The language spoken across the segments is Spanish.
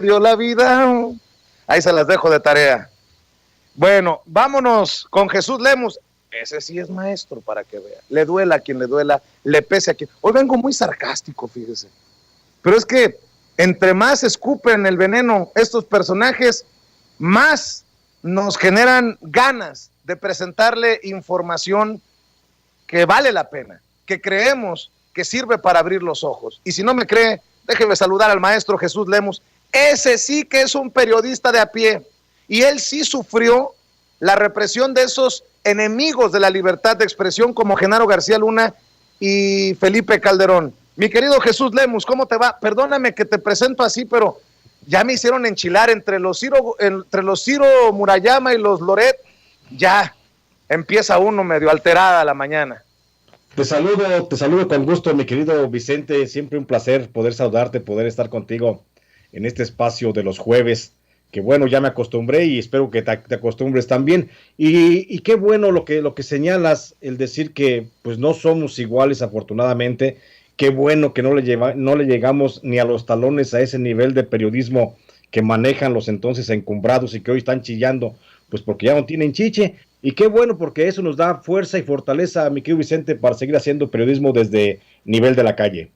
dio la vida. Ahí se las dejo de tarea. Bueno, vámonos con Jesús Lemus. Ese sí es maestro, para que vea. Le duela a quien le duela, le pese a quien. Hoy vengo muy sarcástico, fíjese. Pero es que entre más escupen el veneno estos personajes, más nos generan ganas de presentarle información que vale la pena, que creemos que sirve para abrir los ojos. Y si no me cree, déjeme saludar al maestro Jesús Lemus. Ese sí que es un periodista de a pie. Y él sí sufrió la represión de esos enemigos de la libertad de expresión como Genaro García Luna y Felipe Calderón. Mi querido Jesús Lemus, ¿cómo te va? Perdóname que te presento así, pero ya me hicieron enchilar entre los Ciro Murayama y los Loret. Ya empieza uno medio alterada la mañana. Te saludo con gusto, mi querido Vicente. Siempre un placer poder saludarte, poder estar contigo en este espacio de los jueves, que bueno, ya me acostumbré y espero que te acostumbres también. Y qué bueno lo que señalas, el decir que pues no somos iguales, afortunadamente. Qué bueno que no le llegamos ni a los talones a ese nivel de periodismo que manejan los entonces encumbrados y que hoy están chillando, pues porque ya no tienen chiche. Y qué bueno, porque eso nos da fuerza y fortaleza, mi querido Vicente, para seguir haciendo periodismo desde nivel de la calle.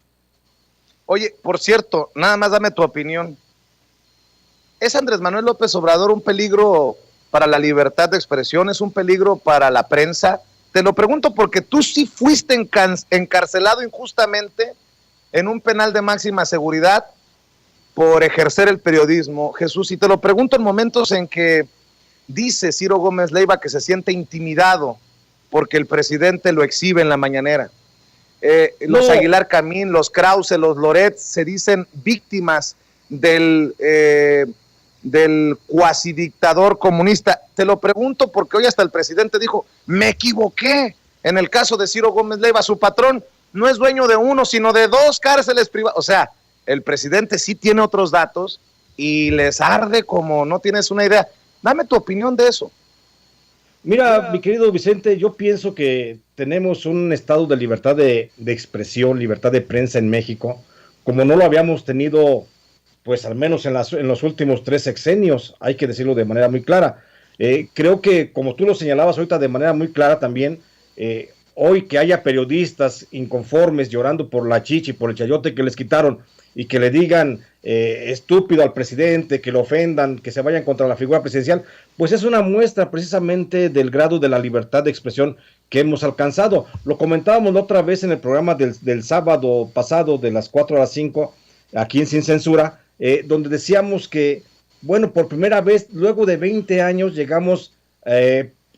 Oye, por cierto, nada más dame tu opinión. ¿Es Andrés Manuel López Obrador un peligro para la libertad de expresión? ¿Es un peligro para la prensa? Te lo pregunto porque tú sí fuiste encarcelado injustamente en un penal de máxima seguridad por ejercer el periodismo, Jesús, y te lo pregunto en momentos en que dice Ciro Gómez Leiva que se siente intimidado porque el presidente lo exhibe en la mañanera. Los Aguilar Camín, los Krause, los Loret se dicen víctimas del cuasi dictador comunista. Te lo pregunto porque hoy hasta el presidente dijo, me equivoqué. En el caso de Ciro Gómez Leiva, su patrón no es dueño de uno, sino de 2 cárceles privadas. O sea, el presidente sí tiene otros datos y les arde como no tienes una idea. Dame tu opinión de eso. Mira, mi querido Vicente, yo pienso que tenemos un estado de libertad de expresión, libertad de prensa en México, como no lo habíamos tenido, pues al menos en los últimos 3 sexenios, hay que decirlo de manera muy clara. Creo que, como tú lo señalabas ahorita de manera muy clara también, hoy que haya periodistas inconformes llorando por la chichi, por el chayote que les quitaron, y que le digan estúpido al presidente, que lo ofendan, que se vayan contra la figura presidencial, pues es una muestra precisamente del grado de la libertad de expresión que hemos alcanzado. Lo comentábamos la otra vez en el programa del sábado pasado, de las 4 a las 5, aquí en Sin Censura, donde decíamos que, bueno, por primera vez, luego de 20 años, llegamos,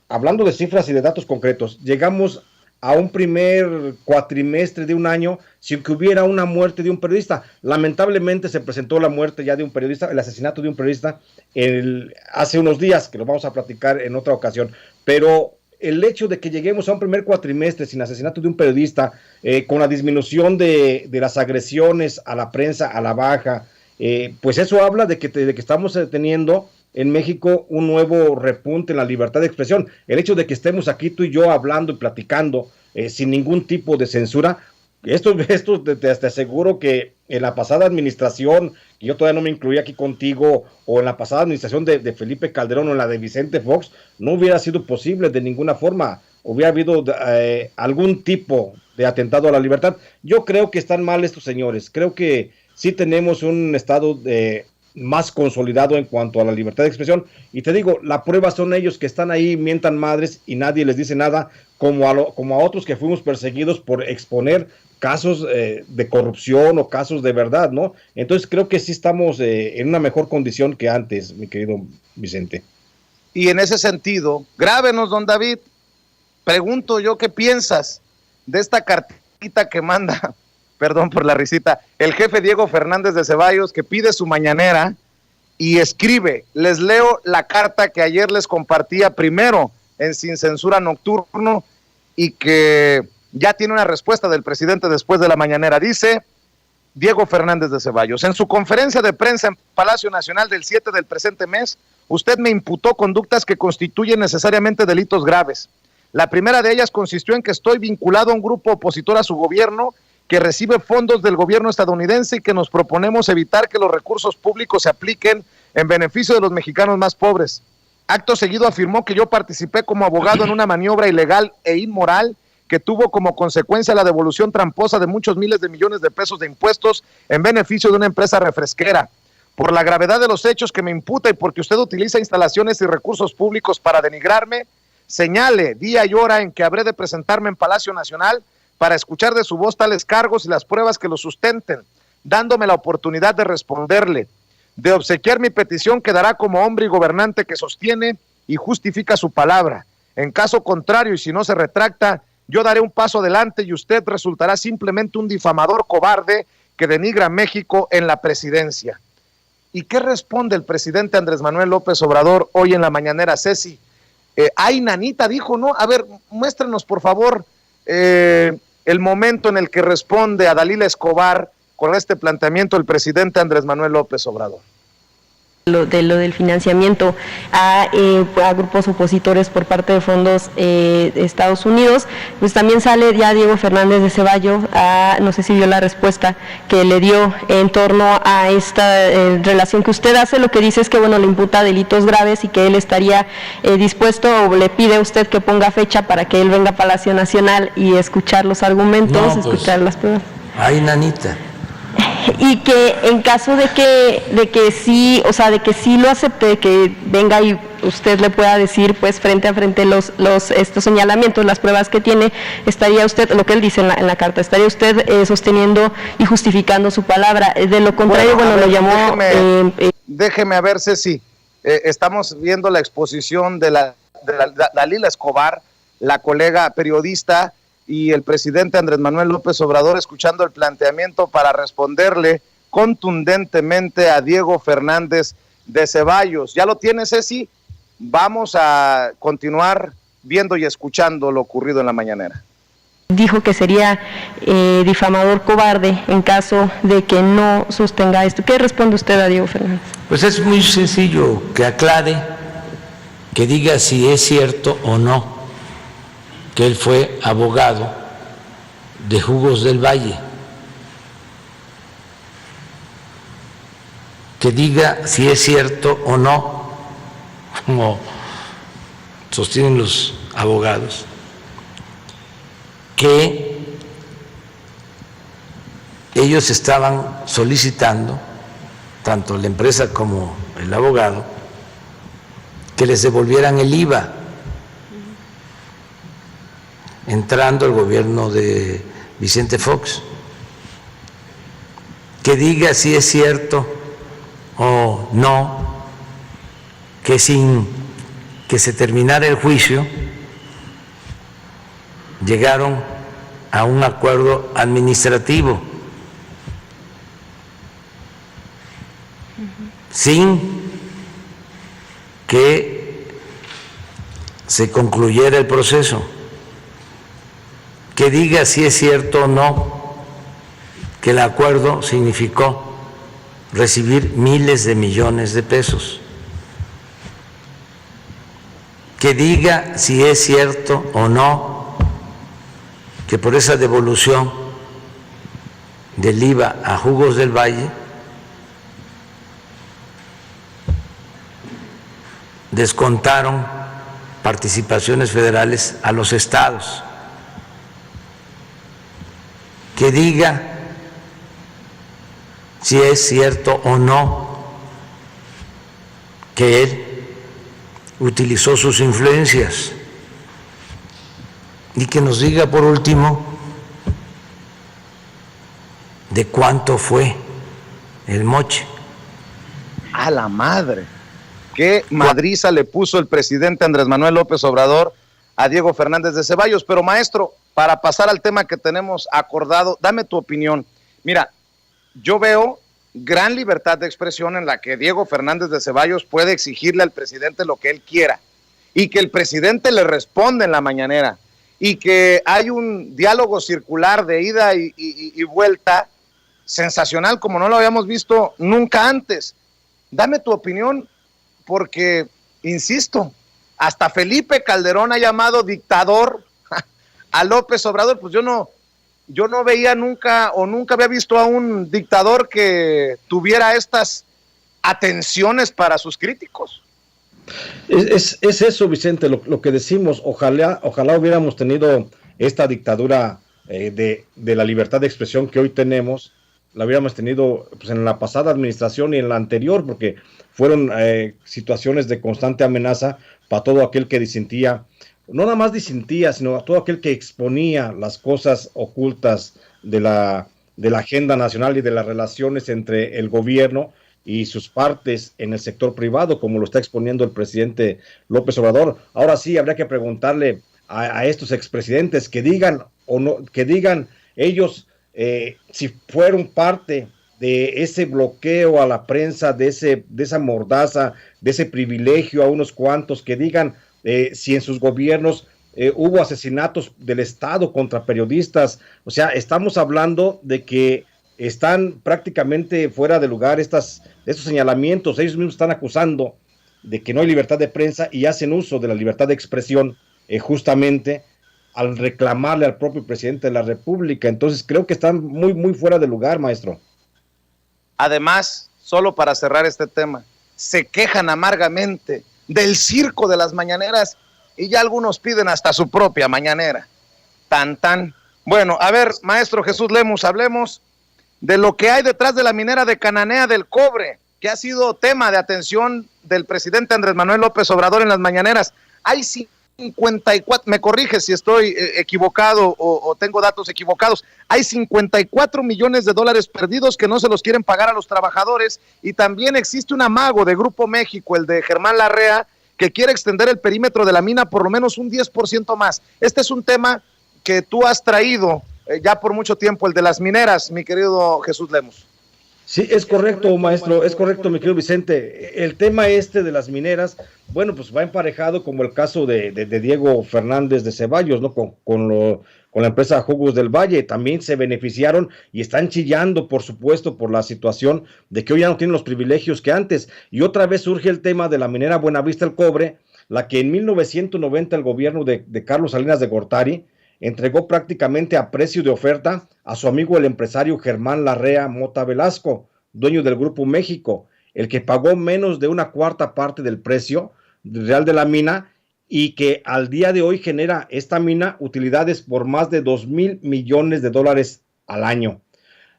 hablando de cifras y de datos concretos, llegamos a un primer cuatrimestre de un año sin que hubiera una muerte de un periodista. Lamentablemente se presentó la muerte ya de un periodista, el asesinato de un periodista hace unos días, que lo vamos a platicar en otra ocasión, pero el hecho de que lleguemos a un primer cuatrimestre sin asesinato de un periodista, con la disminución de las agresiones a la prensa a la baja, pues eso habla de que estamos teniendo en México un nuevo repunte en la libertad de expresión. El hecho de que estemos aquí tú y yo hablando y platicando sin ningún tipo de censura, esto te aseguro que en la pasada administración, que yo todavía no me incluía aquí contigo, o en la pasada administración de Felipe Calderón o en la de Vicente Fox, no hubiera sido posible de ninguna forma. Hubiera habido algún tipo de atentado a la libertad. Yo creo que están mal estos señores. Creo que sí tenemos un estado más consolidado en cuanto a la libertad de expresión, y te digo, la prueba son ellos que están ahí, mientan madres y nadie les dice nada, como a otros que fuimos perseguidos por exponer casos de corrupción o casos de verdad, ¿no? Entonces creo que sí estamos en una mejor condición que antes, mi querido Vicente. Y en ese sentido, grábenos, don David, pregunto yo, ¿qué piensas de esta cartita que manda, perdón por la risita, el jefe Diego Fernández de Ceballos, que pide su mañanera y escribe? Les leo la carta que ayer les compartía primero en Sin Censura Nocturno y que ya tiene una respuesta del presidente después de la mañanera. Dice Diego Fernández de Ceballos: en su conferencia de prensa en Palacio Nacional del 7 del presente mes, usted me imputó conductas que constituyen necesariamente delitos graves. La primera de ellas consistió en que estoy vinculado a un grupo opositor a su gobierno que recibe fondos del gobierno estadounidense y que nos proponemos evitar que los recursos públicos se apliquen en beneficio de los mexicanos más pobres. Acto seguido afirmó que yo participé como abogado en una maniobra ilegal e inmoral que tuvo como consecuencia la devolución tramposa de muchos miles de millones de pesos de impuestos en beneficio de una empresa refresquera. Por la gravedad de los hechos que me imputa y porque usted utiliza instalaciones y recursos públicos para denigrarme, señale día y hora en que habré de presentarme en Palacio Nacional para escuchar de su voz tales cargos y las pruebas que los sustenten, dándome la oportunidad de responderle. De obsequiar mi petición quedará como hombre y gobernante que sostiene y justifica su palabra. En caso contrario, y si no se retracta, yo daré un paso adelante y usted resultará simplemente un difamador cobarde que denigra a México en la presidencia. ¿Y qué responde el presidente Andrés Manuel López Obrador hoy en la mañanera, Ceci? Ay, nanita, dijo, ¿no? A ver, muéstrenos, por favor, el momento en el que responde a Dalila Escobar con este planteamiento el presidente Andrés Manuel López Obrador. Lo del financiamiento a grupos opositores por parte de fondos de Estados Unidos, pues también sale ya Diego Fernández de Ceballos, no sé si vio la respuesta que le dio en torno a esta relación que usted hace. Lo que dice es que, bueno, le imputa delitos graves y que él estaría dispuesto, o le pide a usted que ponga fecha para que él venga a Palacio Nacional y escuchar los argumentos, no, escuchar las pruebas. Ay, nanita. Y que en caso de que sí, o sea, de que sí lo acepte, que venga y usted le pueda decir, pues, frente a frente estos señalamientos, las pruebas que tiene, estaría usted, lo que él dice en la carta, estaría usted sosteniendo y justificando su palabra. De lo contrario, bueno, lo llamó... Déjeme a ver, Ceci, estamos viendo la exposición de Dalila Escobar, la colega periodista, y el presidente Andrés Manuel López Obrador escuchando el planteamiento para responderle contundentemente a Diego Fernández de Ceballos. ¿Ya lo tiene, Ceci? Vamos a continuar viendo y escuchando lo ocurrido en la mañanera. Dijo que sería difamador cobarde en caso de que no sostenga esto. ¿Qué responde usted a Diego Fernández? Pues es muy sencillo, que aclare, que diga si es cierto o no que él fue abogado de Jugos del Valle, que diga si es cierto o no, como sostienen los abogados, que ellos estaban solicitando, tanto la empresa como el abogado, que les devolvieran el IVA entrando el gobierno de Vicente Fox, que diga si es cierto o no que sin que se terminara el juicio llegaron a un acuerdo administrativo sin que se concluyera el proceso. Que diga si es cierto o no que el acuerdo significó recibir miles de millones de pesos. Que diga si es cierto o no que por esa devolución del IVA a Jugos del Valle descontaron participaciones federales a los estados. Que diga si es cierto o no que él utilizó sus influencias, y que nos diga por último de cuánto fue el moche. ¡A la madre! ¡Qué madriza le puso el presidente Andrés Manuel López Obrador a Diego Fernández de Ceballos! Pero, maestro, para pasar al tema que tenemos acordado, dame tu opinión. Mira, yo veo gran libertad de expresión en la que Diego Fernández de Ceballos puede exigirle al presidente lo que él quiera y que el presidente le responde en la mañanera y que hay un diálogo circular de ida y vuelta sensacional como no lo habíamos visto nunca antes. Dame tu opinión porque, insisto, hasta Felipe Calderón ha llamado dictador a López Obrador. Pues yo no yo no veía nunca o nunca había visto a un dictador que tuviera estas atenciones para sus críticos. Es eso, Vicente, lo que decimos. Ojalá hubiéramos tenido esta dictadura de la libertad de expresión que hoy tenemos, la hubiéramos tenido pues, en la pasada administración y en la anterior, porque fueron situaciones de constante amenaza para todo aquel que disentía, no nada más disentía, sino a todo aquel que exponía las cosas ocultas de la agenda nacional y de las relaciones entre el gobierno y sus partes en el sector privado, como lo está exponiendo el presidente López Obrador. Ahora sí, habría que preguntarle a estos expresidentes que digan o no, que digan ellos si fueron parte de ese bloqueo a la prensa, de esa mordaza, de ese privilegio a unos cuantos, que digan si en sus gobiernos hubo asesinatos del Estado contra periodistas. O sea, estamos hablando de que están prácticamente fuera de lugar estos señalamientos. Ellos mismos están acusando de que no hay libertad de prensa y hacen uso de la libertad de expresión justamente al reclamarle al propio presidente de la República. Entonces creo que están muy, muy fuera de lugar, maestro. Además, solo para cerrar este tema, se quejan amargamente del circo de las mañaneras y ya algunos piden hasta su propia mañanera. Tan, tan. Bueno, a ver, maestro Jesús Lemus, hablemos de lo que hay detrás de la minera de Cananea del Cobre, que ha sido tema de atención del presidente Andrés Manuel López Obrador en las mañaneras. Hay 54, me corrige si estoy equivocado o tengo datos equivocados, hay 54 millones de dólares perdidos que no se los quieren pagar a los trabajadores, y también existe un amago de Grupo México, el de Germán Larrea, que quiere extender el perímetro de la mina por lo menos un 10% más. Este es un tema que tú has traído ya por mucho tiempo, el de las mineras, mi querido Jesús Lemus. Sí, es correcto, maestro, es correcto, mi querido Vicente. El tema de las mineras, bueno, pues va emparejado como el caso de Diego Fernández de Ceballos, ¿no? Con la empresa Jugos del Valle. También se beneficiaron y están chillando, por supuesto, por la situación de que hoy ya no tienen los privilegios que antes. Y otra vez surge el tema de la minera Buenavista del Cobre, la que en 1990 el gobierno de Carlos Salinas de Gortari entregó prácticamente a precio de oferta a su amigo el empresario Germán Larrea Mota Velasco, dueño del Grupo México, el que pagó menos de una cuarta parte del precio real de la mina, y que al día de hoy genera esta mina utilidades por más de 2,000 millones de dólares al año.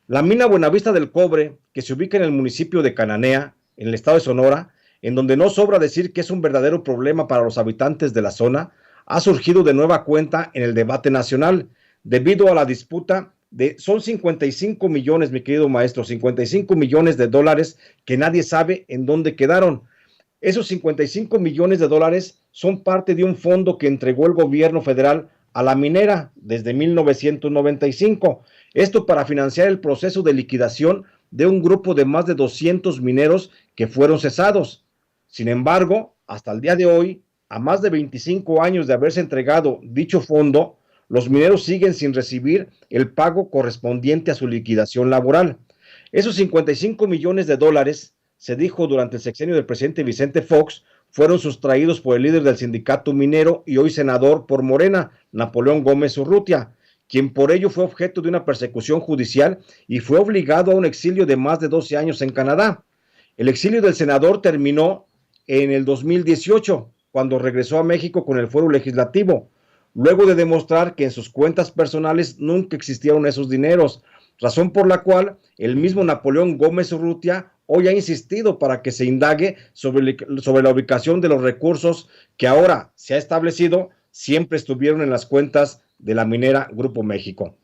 La mina Buenavista del Cobre, que se ubica en el municipio de Cananea, en el estado de Sonora, en donde no sobra decir que es un verdadero problema para los habitantes de la zona, ha surgido de nueva cuenta en el debate nacional debido a la disputa son 55 millones, mi querido maestro, 55 millones de dólares que nadie sabe en dónde quedaron. Esos 55 millones de dólares son parte de un fondo que entregó el gobierno federal a la minera desde 1995. Esto para financiar el proceso de liquidación de un grupo de más de 200 mineros que fueron cesados. Sin embargo, hasta el día de hoy, a más de 25 años de haberse entregado dicho fondo, los mineros siguen sin recibir el pago correspondiente a su liquidación laboral. Esos 55 millones de dólares, se dijo durante el sexenio del presidente Vicente Fox, fueron sustraídos por el líder del sindicato minero y hoy senador por Morena, Napoleón Gómez Urrutia, quien por ello fue objeto de una persecución judicial y fue obligado a un exilio de más de 12 años en Canadá. El exilio del senador terminó en el 2018, cuando regresó a México con el fuero legislativo, luego de demostrar que en sus cuentas personales nunca existieron esos dineros, razón por la cual el mismo Napoleón Gómez Urrutia hoy ha insistido para que se indague sobre la ubicación de los recursos que ahora se ha establecido siempre estuvieron en las cuentas de la minera Grupo México.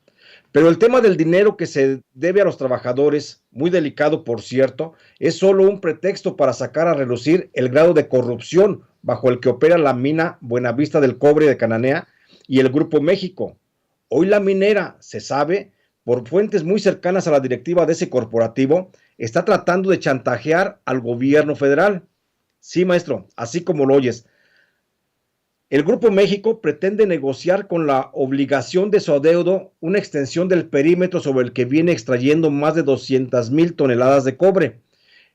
Pero el tema del dinero que se debe a los trabajadores, muy delicado por cierto, es solo un pretexto para sacar a relucir el grado de corrupción bajo el que opera la mina Buenavista del Cobre de Cananea y el Grupo México. Hoy la minera, se sabe, por fuentes muy cercanas a la directiva de ese corporativo, está tratando de chantajear al gobierno federal. Sí, maestro, así como lo oyes. El Grupo México pretende negociar con la obligación de su adeudo una extensión del perímetro sobre el que viene extrayendo más de 200,000 toneladas de cobre.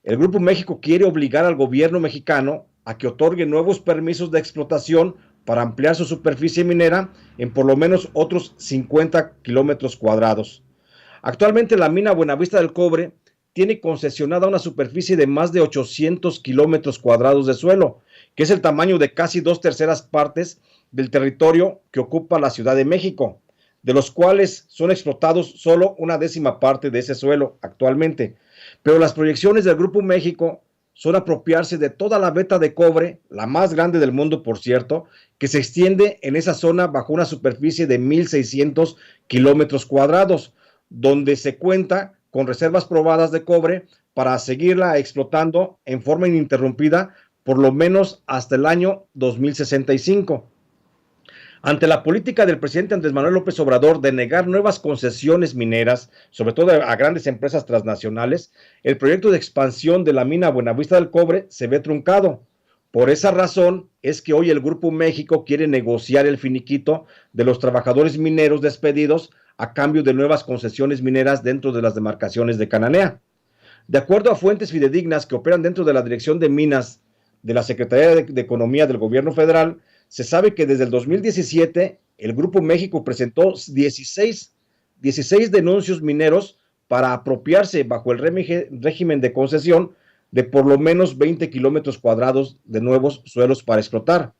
El Grupo México quiere obligar al gobierno mexicano a que otorgue nuevos permisos de explotación para ampliar su superficie minera en por lo menos otros 50 kilómetros cuadrados. Actualmente la mina Buenavista del Cobre tiene concesionada una superficie de más de 800 kilómetros cuadrados de suelo, que es el tamaño de casi 2/3 partes del territorio que ocupa la Ciudad de México, de los cuales son explotados solo 1/10 parte de ese suelo actualmente. Pero las proyecciones del Grupo México son apropiarse de toda la veta de cobre, la más grande del mundo, por cierto, que se extiende en esa zona bajo una superficie de 1,600 kilómetros cuadrados, donde se cuenta con reservas probadas de cobre para seguirla explotando en forma ininterrumpida por lo menos hasta el año 2065. Ante la política del presidente Andrés Manuel López Obrador de negar nuevas concesiones mineras, sobre todo a grandes empresas transnacionales, el proyecto de expansión de la mina Buenavista del Cobre se ve truncado. Por esa razón es que hoy el Grupo México quiere negociar el finiquito de los trabajadores mineros despedidos a cambio de nuevas concesiones mineras dentro de las demarcaciones de Cananea. De acuerdo a fuentes fidedignas que operan dentro de la Dirección de Minas de la Secretaría de Economía del Gobierno Federal, se sabe que desde el 2017 el Grupo México presentó 16 denuncios mineros para apropiarse bajo el régimen de concesión de por lo menos 20 kilómetros cuadrados de nuevos suelos para explotar.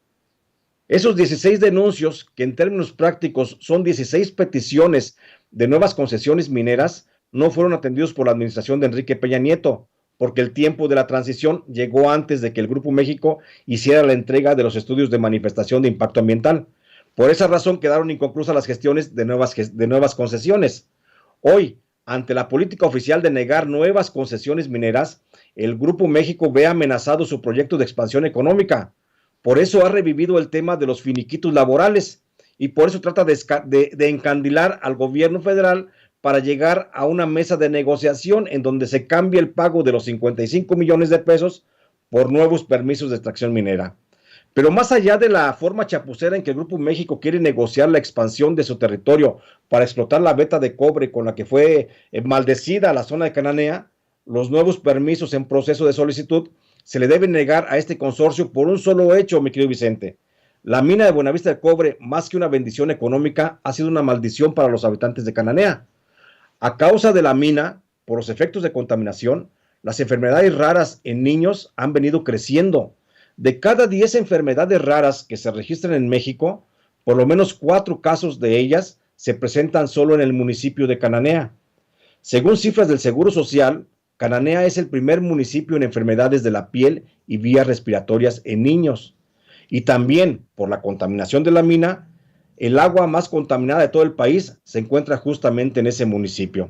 Esos 16 denuncios, que en términos prácticos son 16 peticiones de nuevas concesiones mineras, no fueron atendidos por la administración de Enrique Peña Nieto, porque el tiempo de la transición llegó antes de que el Grupo México hiciera la entrega de los estudios de manifestación de impacto ambiental. Por esa razón quedaron inconclusas las gestiones de nuevas concesiones. Hoy, ante la política oficial de negar nuevas concesiones mineras, el Grupo México ve amenazado su proyecto de expansión económica. Por eso ha revivido el tema de los finiquitos laborales y por eso trata de encandilar al gobierno federal para llegar a una mesa de negociación en donde se cambie el pago de los 55 millones de pesos por nuevos permisos de extracción minera. Pero más allá de la forma chapucera en que el Grupo México quiere negociar la expansión de su territorio para explotar la veta de cobre con la que fue maldecida la zona de Cananea, los nuevos permisos en proceso de solicitud se le deben negar a este consorcio por un solo hecho, mi querido Vicente. La mina de Buenavista del Cobre, más que una bendición económica, ha sido una maldición para los habitantes de Cananea. A causa de la mina, por los efectos de contaminación, las enfermedades raras en niños han venido creciendo. De cada 10 enfermedades raras que se registran en México, por lo menos 4 casos de ellas se presentan solo en el municipio de Cananea. Según cifras del Seguro Social, Cananea es el primer municipio en enfermedades de la piel y vías respiratorias en niños. Y también, por la contaminación de la mina, el agua más contaminada de todo el país se encuentra justamente en ese municipio.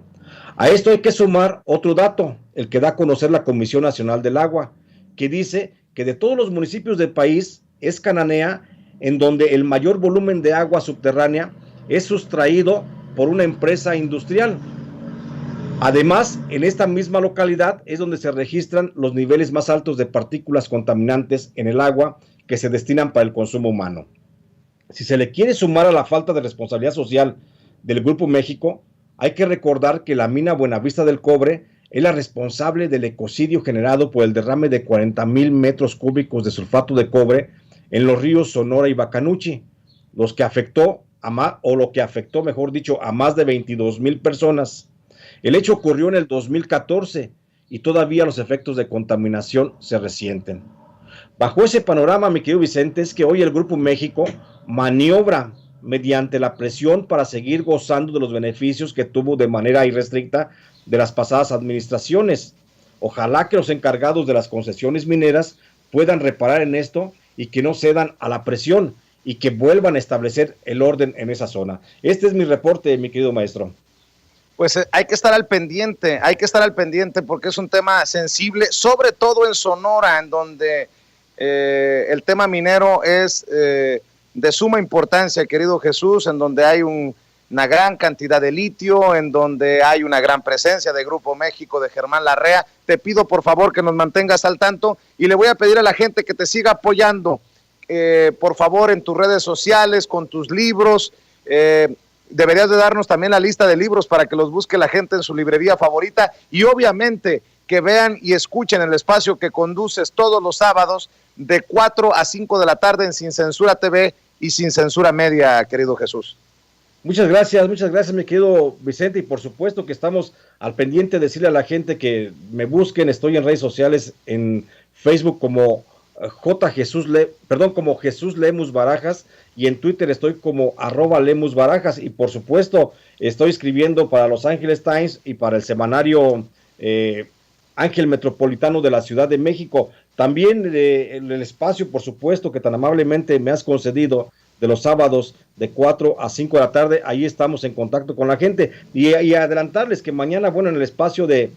A esto hay que sumar otro dato, el que da a conocer la Comisión Nacional del Agua, que dice que de todos los municipios del país es Cananea en donde el mayor volumen de agua subterránea es sustraído por una empresa industrial. Además, en esta misma localidad es donde se registran los niveles más altos de partículas contaminantes en el agua que se destinan para el consumo humano. Si se le quiere sumar a la falta de responsabilidad social del Grupo México, hay que recordar que la mina Buenavista del Cobre es la responsable del ecocidio generado por el derrame de 40,000 metros cúbicos de sulfato de cobre en los ríos Sonora y Bacanuchi, lo que afectó, mejor dicho, a más de 22,000 personas. El hecho ocurrió en el 2014 y todavía los efectos de contaminación se resienten. Bajo ese panorama, mi querido Vicente, es que hoy el Grupo México maniobra mediante la presión para seguir gozando de los beneficios que tuvo de manera irrestricta de las pasadas administraciones. Ojalá que los encargados de las concesiones mineras puedan reparar en esto y que no cedan a la presión y que vuelvan a establecer el orden en esa zona. Este es mi reporte, mi querido maestro. Pues hay que estar al pendiente porque es un tema sensible, sobre todo en Sonora, en donde el tema minero es de suma importancia, querido Jesús, en donde hay una gran cantidad de litio, en donde hay una gran presencia de Grupo México, de Germán Larrea. Te pido por favor que nos mantengas al tanto y le voy a pedir a la gente que te siga apoyando, por favor, en tus redes sociales, con tus libros. Deberías de darnos también la lista de libros para que los busque la gente en su librería favorita y obviamente que vean y escuchen el espacio que conduces todos los sábados de 4 a 5 de la tarde en Sin Censura TV y sin censura media, querido Jesús. Muchas gracias, mi querido Vicente, y por supuesto que estamos al pendiente de decirle a la gente que me busquen. Estoy en redes sociales, en Facebook como como Jesús Lemus Barajas, y en Twitter estoy como @Lemus Barajas, y por supuesto estoy escribiendo para Los Ángeles Times y para el semanario Ángel Metropolitano de la Ciudad de México. También el espacio, por supuesto, que tan amablemente me has concedido, de los sábados de 4 a 5 de la tarde, ahí estamos en contacto con la gente, y adelantarles que mañana, bueno, en el espacio de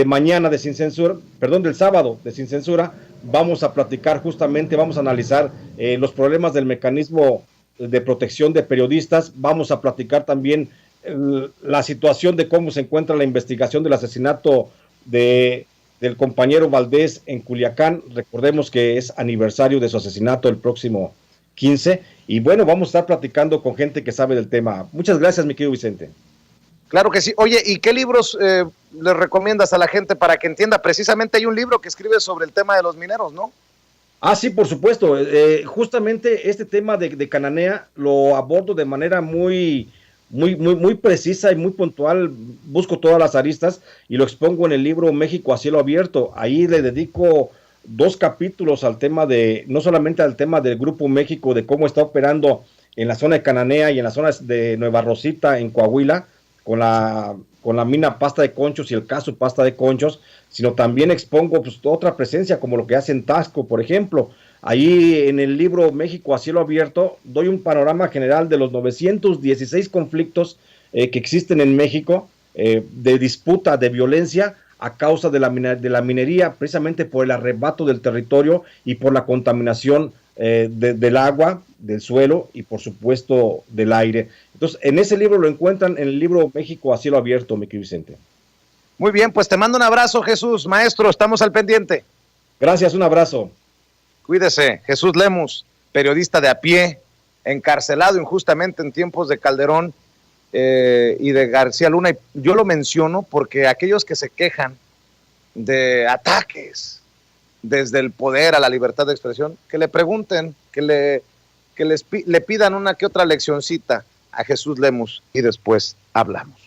mañana de Sin Censura, perdón, del sábado de Sin Censura, vamos a platicar justamente, vamos a analizar los problemas del mecanismo de protección de periodistas, vamos a platicar también la situación de cómo se encuentra la investigación del asesinato del compañero Valdés en Culiacán. Recordemos que es aniversario de su asesinato el próximo 15, y bueno, vamos a estar platicando con gente que sabe del tema. Muchas gracias, mi querido Vicente. Claro que sí. Oye, ¿y qué libros les recomiendas a la gente para que entienda? Precisamente hay un libro que escribe sobre el tema de los mineros, ¿no? Ah, sí, por supuesto. Justamente este tema de Cananea lo abordo de manera muy precisa y muy puntual. Busco todas las aristas y lo expongo en el libro México a cielo abierto. Ahí le dedico 2 capítulos al tema no solamente al tema del Grupo México, de cómo está operando en la zona de Cananea y en las zonas de Nueva Rosita, en Coahuila, con la mina Pasta de Conchos y el caso Pasta de Conchos, sino también expongo pues otra presencia, como lo que hace en Taxco, por ejemplo. Ahí en el libro México a cielo abierto doy un panorama general de los 916 conflictos que existen en México, de disputa, de violencia, a causa de la minería, precisamente por el arrebato del territorio y por la contaminación del agua, del suelo y por supuesto del aire. Entonces, en ese libro lo encuentran, en el libro México a cielo abierto, mi querido Vicente. Muy bien, pues te mando un abrazo, Jesús. Maestro, estamos al pendiente. Gracias, un abrazo. Cuídese. Jesús Lemus, periodista de a pie, encarcelado injustamente en tiempos de Calderón y de García Luna. Y yo lo menciono porque aquellos que se quejan de ataques desde el poder a la libertad de expresión, que le pregunten, que le pidan una que otra leccioncita a Jesús Lemus y después hablamos.